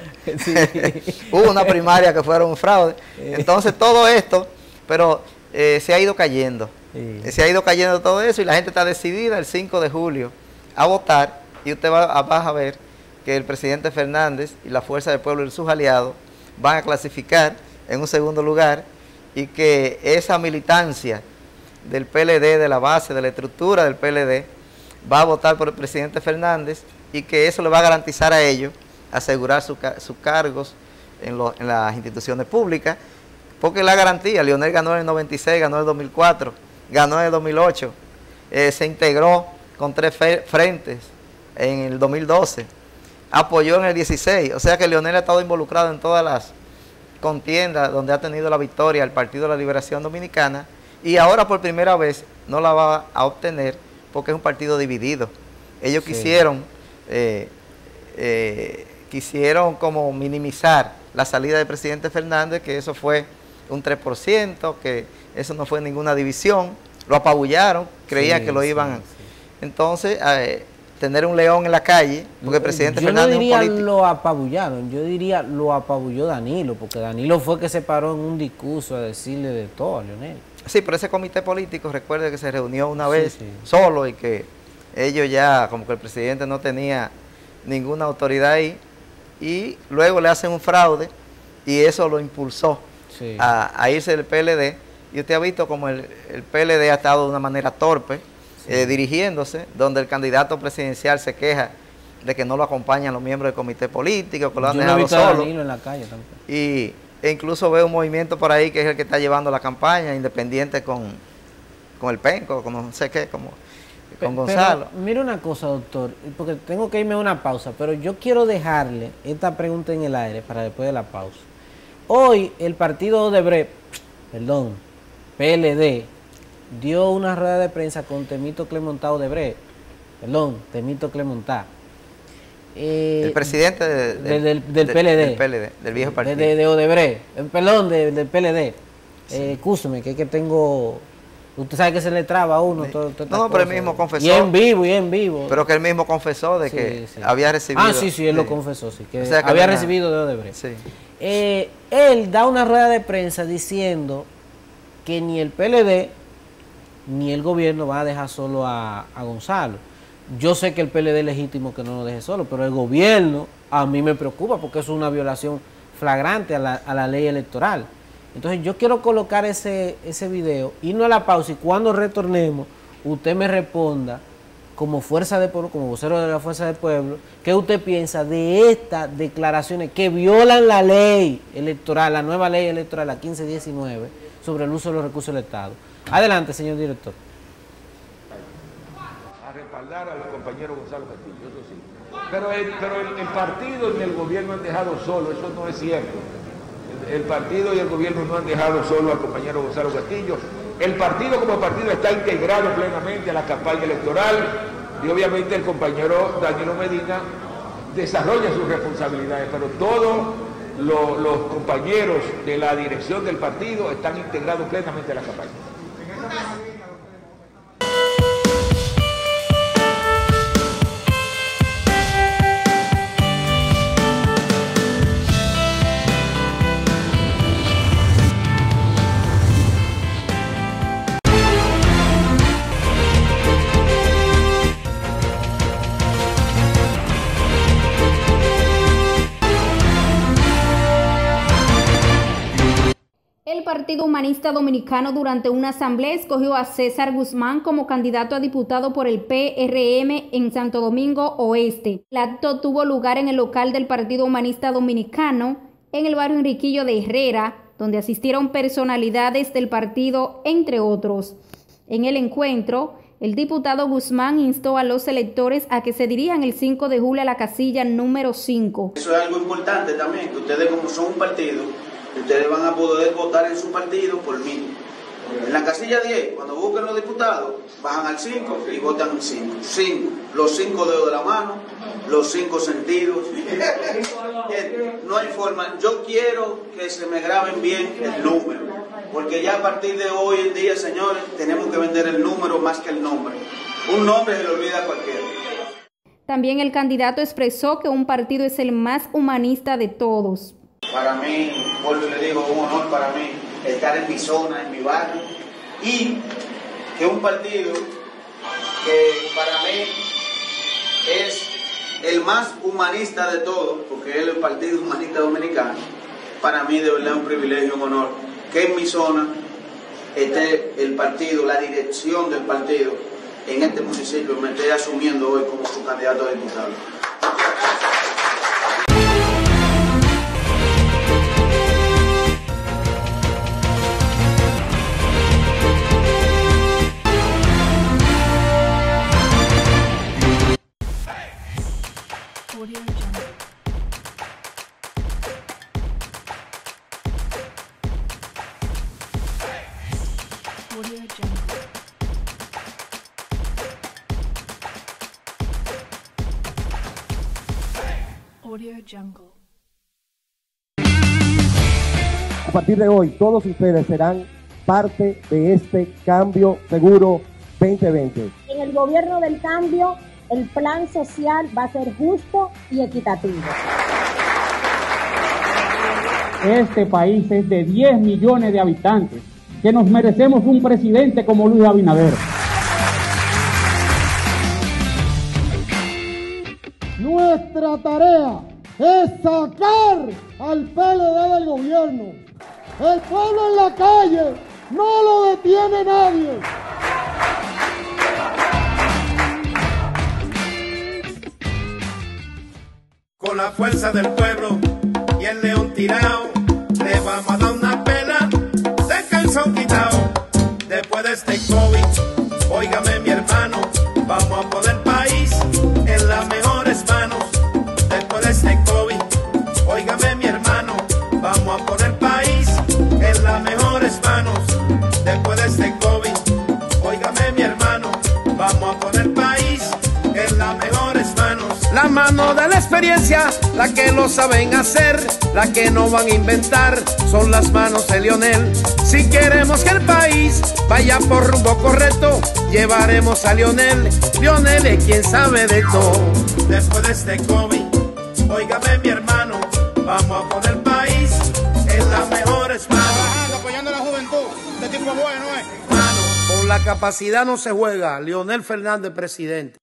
Hubo una primaria que fueron un fraude. Entonces todo esto, pero se ha ido cayendo. Se ha ido cayendo todo eso y la gente está decidida el 5 de julio a votar, y usted va a ver que el presidente Fernández y la Fuerza del Pueblo y sus aliados van a clasificar en un segundo lugar, y que esa militancia del PLD, de la base, de la estructura del PLD, va a votar por el presidente Fernández, y que eso le va a garantizar a ellos asegurar sus cargos en las instituciones públicas, porque la garantía, Leonel ganó en el 96, ganó en el 2004, ganó en el 2008, se integró con 3 frentes en el 2012, apoyó en el 16, o sea que Leonel ha estado involucrado en todas las contiendas donde ha tenido la victoria el Partido de la Liberación Dominicana, y ahora por primera vez no la va a obtener porque es un partido dividido. Ellos quisieron como minimizar la salida del presidente Fernández, que eso fue un 3%, que eso no fue ninguna división, lo apabullaron, creían que lo iban entonces tener un león en la calle, porque el presidente Fernández no diría es un político. Lo apabullaron, yo diría lo apabulló Danilo, porque Danilo fue que se paró en un discurso a decirle de todo a Leonel. Sí, pero ese comité político, recuerde que se reunió una vez solo, y que ellos ya, como que el presidente no tenía ninguna autoridad ahí, y luego le hacen un fraude, y eso lo impulsó a irse del PLD, y usted ha visto como el PLD ha estado de una manera torpe, dirigiéndose, donde el candidato presidencial se queja de que no lo acompañan los miembros del comité político, que lo han dejado solo. En la calle tampoco. E incluso veo un movimiento por ahí que es el que está llevando la campaña, independiente con el Penco, como no sé qué, como con Gonzalo. Pero, mire una cosa, doctor, porque tengo que irme a una pausa, pero yo quiero dejarle esta pregunta en el aire para después de la pausa. Hoy el partido Odebrecht, PLD, dio una rueda de prensa con Temito Clemontá Odebrecht, Temito Clemontá. El presidente del PLD, del viejo partido. De Odebrecht, del PLD. Excúseme, que tengo... Usted sabe que se le traba a uno. No, pero él mismo confesó. Y en vivo. Pero que él mismo confesó de que había recibido. Ah, sí, él lo confesó, sí. Que había recibido de Odebrecht. Sí. Él da una rueda de prensa diciendo que ni el PLD ni el gobierno va a dejar solo a Gonzalo. Yo sé que el PLD es legítimo que no lo deje solo, pero el gobierno a mí me preocupa porque es una violación flagrante a la ley electoral. Entonces yo quiero colocar ese video, irnos a la pausa, y cuando retornemos, usted me responda como fuerza de pueblo, como vocero de la fuerza del pueblo, ¿qué usted piensa de estas declaraciones que violan la ley electoral, la nueva ley electoral, la 1519, sobre el uso de los recursos del Estado? Adelante, señor director. A respaldar al compañero Gonzalo Castillo, eso sí. Pero el partido ni el gobierno han dejado solo, eso no es cierto. El partido y el gobierno no han dejado solo al compañero Gonzalo Castillo. El partido como partido está integrado plenamente a la campaña electoral, y obviamente el compañero Danilo Medina desarrolla sus responsabilidades, pero todos los compañeros de la dirección del partido están integrados plenamente a la campaña. El Partido Humanista Dominicano durante una asamblea escogió a César Guzmán como candidato a diputado por el PRM en Santo Domingo Oeste. El acto tuvo lugar en el local del Partido Humanista Dominicano en el barrio Enriquillo de Herrera, donde asistieron personalidades del partido, entre otros. En el encuentro, el diputado Guzmán instó a los electores a que se dirijan el 5 de julio a la casilla número 5. Eso es algo importante también, que ustedes, como son un partido, ustedes van a poder votar en su partido por mí. En la casilla 10, cuando busquen los diputados, bajan al 5 y votan 5. 5, los 5 dedos de la mano, los 5 sentidos. No hay forma. Yo quiero que se me graben bien el número, porque ya a partir de hoy en día, señores, tenemos que vender el número más que el nombre. Un nombre se le olvida a cualquiera. También el candidato expresó que un partido es el más humanista de todos. Para mí, vuelvo y le digo, un honor para mí estar en mi zona, en mi barrio, y que un partido que para mí es el más humanista de todos, porque es el Partido Humanista Dominicano, para mí de verdad es un privilegio, un honor, que en mi zona esté el partido, la dirección del partido en este municipio, me esté asumiendo hoy como su candidato a diputado. A partir de hoy, todos ustedes serán parte de este cambio seguro 2020. En el gobierno del cambio, el plan social va a ser justo y equitativo. Este país es de 10 millones de habitantes, que nos merecemos un presidente como Luis Abinader. Nuestra Nuestra tarea es sacar al PLD del gobierno. El pueblo en la calle no lo detiene nadie. Con la fuerza del pueblo y el león tirado, le vamos a dar una pela de calzón quitado. Después de este COVID, óigame mi hermano, vamos a poner país en las mejores manos. Después de este COVID, óigame mi hermano, vamos a poner país en las mejores manos. Después de este COVID, óigame mi hermano, vamos a poner país en las mejores manos. La mano de la experiencia, la que lo saben hacer, la que no van a inventar, son las manos de Leonel. Si queremos que el país vaya por rumbo correcto, llevaremos a Leonel. Leonel es quien sabe de todo. Después de este COVID, óigame mi hermano, vamos a poner país en las mejores manos. Apoyando a la juventud, este tipo bueno, Con la capacidad no se juega. Leonel Fernández, presidente.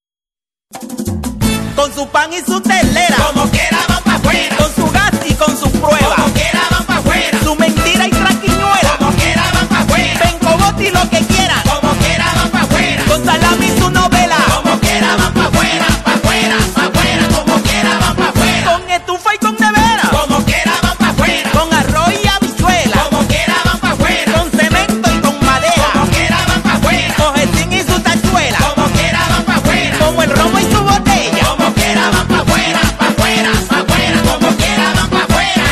Con su pan y su telera, como quiera van pa' afuera. Con su gas y con su prueba, como quiera van pa' afuera. Su mentira y traquiñuela, como quiera van pa' afuera. Ven coboti lo que quieran, como quiera van pa' afuera. Con salami y su novela, como quiera van pa' afuera, pa' afuera, pa' afuera, como quiera van pa' afuera. Con estufa y con nevera, como quiera van pa' afuera. Con arroz y habichuela, como quiera van pa' afuera. Con cemento y con madera, como quiera van pa' afuera. Con jetín y su tachuela, como quiera van pa' afuera. Como el romo y su botella, como quiera van pa' afuera, pa' afuera, pa' afuera, como quiera van pa' afuera.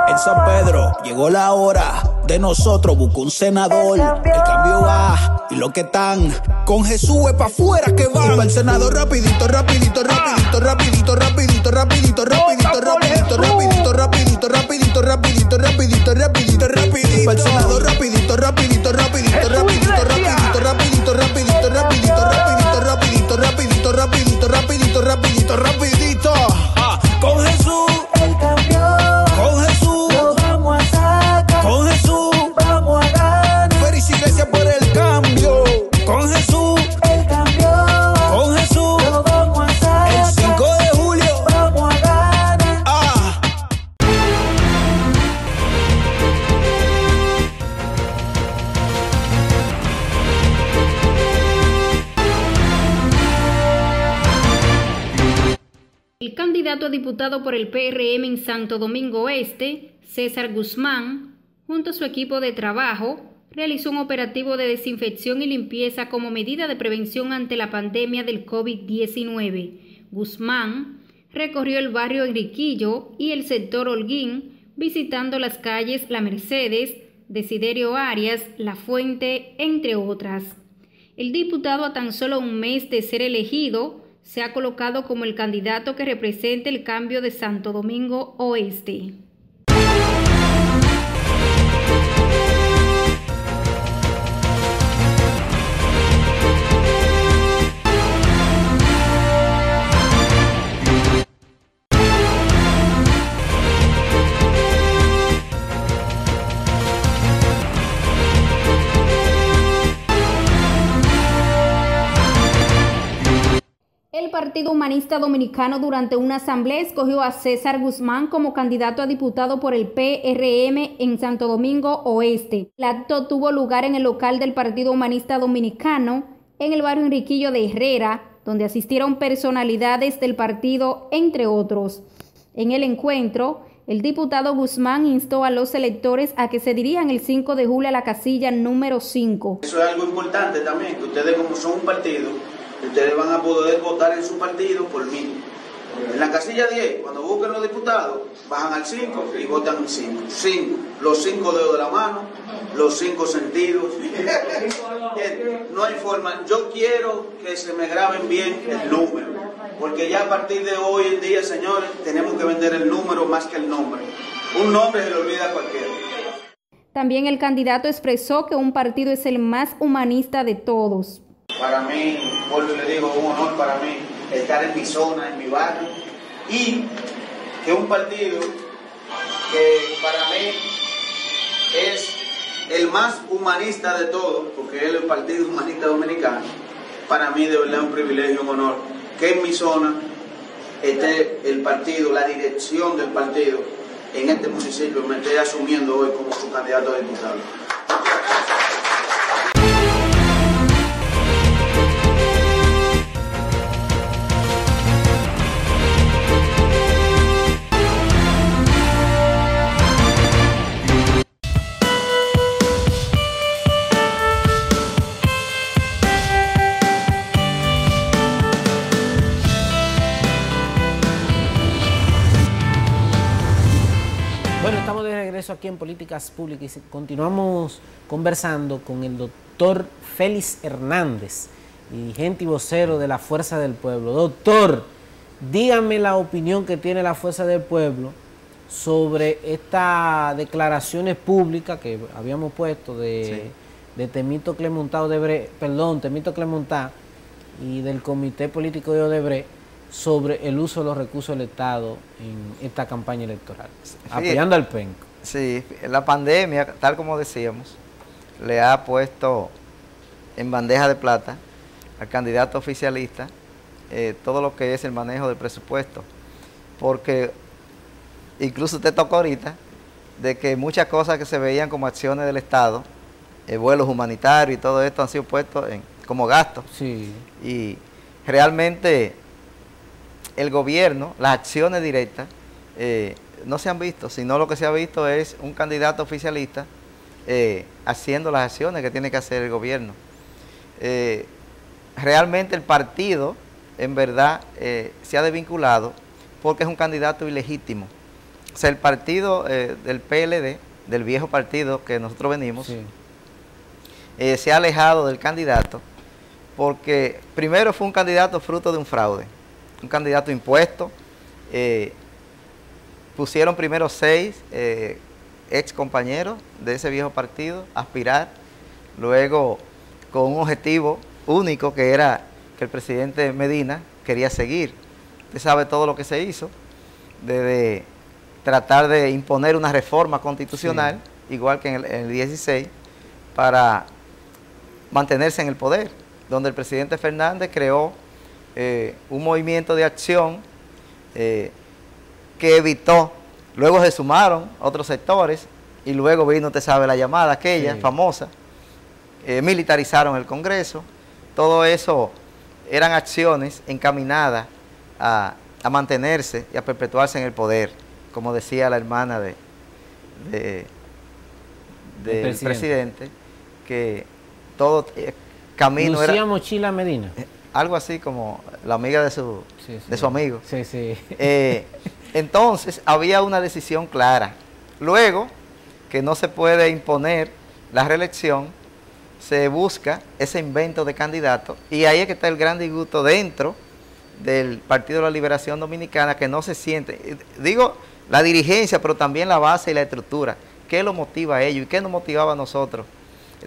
En San Pedro llegó la hora de nosotros buscar un senador. El cambio va y lo que están con Jesús es pa' afuera que van. Y para el senador rapidito, rapidito, rapidito, rapidito, rapidito, rapidito, rapidito, rapidito, rapidito, rapidito, rapidito, rapidito, rapidito, rapidito, rapidito. Para el senador rapidito, rapidito, rapidito, rapidito, rapidito, rapidito, rapidito, rapidito, rapidito, rapidito, rapidito, rapidito, rapidito, rapidito, rapidito. Con Jesús. El cambio. Con Jesús. Lo vamos a sacar. Con Jesús. Vamos a ganar. Feliz Iglesia por el cambio. Con Jesús. El cambio. Con Jesús. Lo vamos a sacar. El 5 de julio. Vamos a ganar. El candidato a diputado por el PRM en Santo Domingo Este, César Guzmán, junto a su equipo de trabajo, realizó un operativo de desinfección y limpieza como medida de prevención ante la pandemia del COVID-19. Guzmán recorrió el barrio Enriquillo y el sector Holguín, visitando las calles La Mercedes, Desiderio Arias, La Fuente, entre otras. El diputado, a tan solo un mes de ser elegido, se ha colocado como el candidato que representa el cambio de Santo Domingo Oeste. El Partido Humanista Dominicano durante una asamblea escogió a César Guzmán como candidato a diputado por el PRM en Santo Domingo Oeste. El acto tuvo lugar en el local del Partido Humanista Dominicano en el barrio Enriquillo de Herrera, donde asistieron personalidades del partido, entre otros. En el encuentro, el diputado Guzmán instó a los electores a que se dirijan el 5 de julio a la casilla número 5. Eso es algo importante también, que ustedes, como son un partido, ustedes van a poder votar en su partido por mí. En la casilla 10, cuando busquen los diputados, bajan al 5 y votan 5. 5, los 5 dedos de la mano, los 5 sentidos. No hay forma. Yo quiero que se me graben bien el número, porque ya a partir de hoy en día, señores, tenemos que vender el número más que el nombre. Un nombre se le olvida a cualquiera. También el candidato expresó que un partido es el más humanista de todos. Para mí, vuelvo y le digo, un honor para mí estar en mi zona, en mi barrio, y que un partido que para mí es el más humanista de todos, porque es el Partido Humanista Dominicano, para mí de verdad es un privilegio, un honor que en mi zona esté el partido, la dirección del partido en este municipio me esté asumiendo hoy como su candidato a diputado. Estamos de regreso aquí en Políticas Públicas y continuamos conversando con el doctor Félix Hernández, dirigente y vocero de la Fuerza del Pueblo. Doctor, dígame la opinión que tiene la Fuerza del Pueblo sobre estas declaraciones públicas que habíamos puesto de Temito Clemontá Temito Clemontá y del Comité Político de Odebrecht sobre el uso de los recursos del Estado en esta campaña electoral, apoyando al penco. Sí, la pandemia, tal como decíamos, le ha puesto en bandeja de plata al candidato oficialista todo lo que es el manejo del presupuesto, porque incluso usted tocó ahorita de que muchas cosas que se veían como acciones del Estado, vuelos humanitarios y todo esto han sido puestos como gastos. Sí. Y realmente el gobierno, las acciones directas, no se han visto, sino lo que se ha visto es un candidato oficialista haciendo las acciones que tiene que hacer el gobierno. Realmente el partido, en verdad, se ha desvinculado porque es un candidato ilegítimo. O sea, el partido del PLD, del viejo partido que nosotros venimos, se ha alejado del candidato porque primero fue un candidato fruto de un fraude. Un candidato impuesto, pusieron primero 6 ex compañeros de ese viejo partido a aspirar, luego con un objetivo único que era que el presidente Medina quería seguir. Usted sabe todo lo que se hizo, desde tratar de imponer una reforma constitucional, igual que en el 16, para mantenerse en el poder, donde el presidente Fernández creó un movimiento de acción que evitó, luego se sumaron otros sectores y luego vino, usted sabe, la llamada aquella famosa, militarizaron el Congreso. Todo eso eran acciones encaminadas a mantenerse y a perpetuarse en el poder, como decía la hermana del presidente, que todo camino Lucía era... Mochila Medina. Algo así como la amiga de su amigo. Sí, sí. Entonces había una decisión clara. Luego, que no se puede imponer la reelección, se busca ese invento de candidato y ahí es que está el gran disgusto dentro del Partido de la Liberación Dominicana, que no se siente, digo, la dirigencia, pero también la base y la estructura. ¿Qué lo motiva a ellos y qué nos motivaba a nosotros?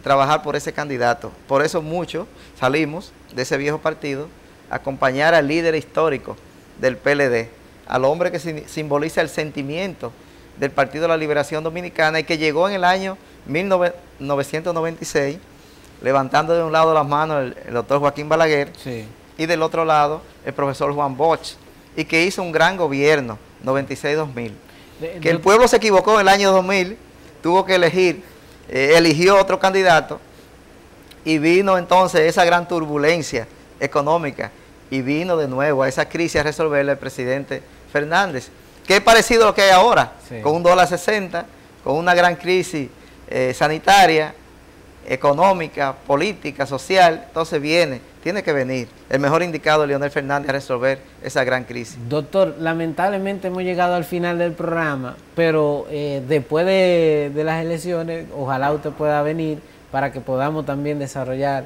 Trabajar por ese candidato. Por eso muchos salimos de ese viejo partido a acompañar al líder histórico del PLD, al hombre que simboliza el sentimiento del Partido de la Liberación Dominicana y que llegó en el año 1996, levantando de un lado las manos el doctor Joaquín Balaguer y del otro lado el profesor Juan Bosch, y que hizo un gran gobierno, 96-2000. Que el pueblo se equivocó en el año 2000, tuvo que eligió otro candidato y vino entonces esa gran turbulencia económica y vino de nuevo a esa crisis a resolverle el presidente Fernández, que es parecido a lo que hay ahora, con un $1.60, con una gran crisis sanitaria, económica, política, social. Entonces tiene que venir el mejor indicado, Leonel Fernández, a resolver esa gran crisis. Doctor, lamentablemente hemos llegado al final del programa, pero después de las elecciones, ojalá usted pueda venir para que podamos también desarrollar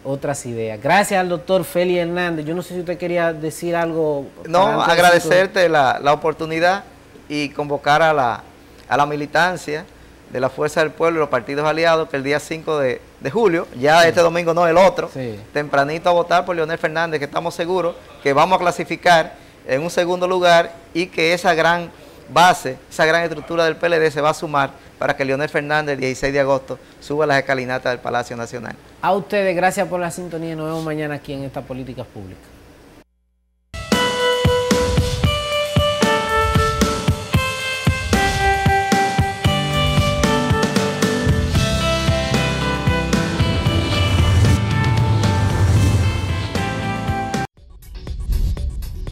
otras ideas. Gracias al doctor Félix Hernández. Yo no sé si usted quería decir algo. No, agradecerte la oportunidad y convocar a la militancia de la Fuerza del Pueblo y los partidos aliados, que el día 5 de julio, ya este domingo no, el otro, tempranito a votar por Leonel Fernández, que estamos seguros que vamos a clasificar en un segundo lugar y que esa gran base, esa gran estructura del PLD se va a sumar para que Leonel Fernández el 16 de agosto suba a las escalinatas del Palacio Nacional. A ustedes, gracias por la sintonía. Nos vemos mañana aquí en estas Políticas Públicas.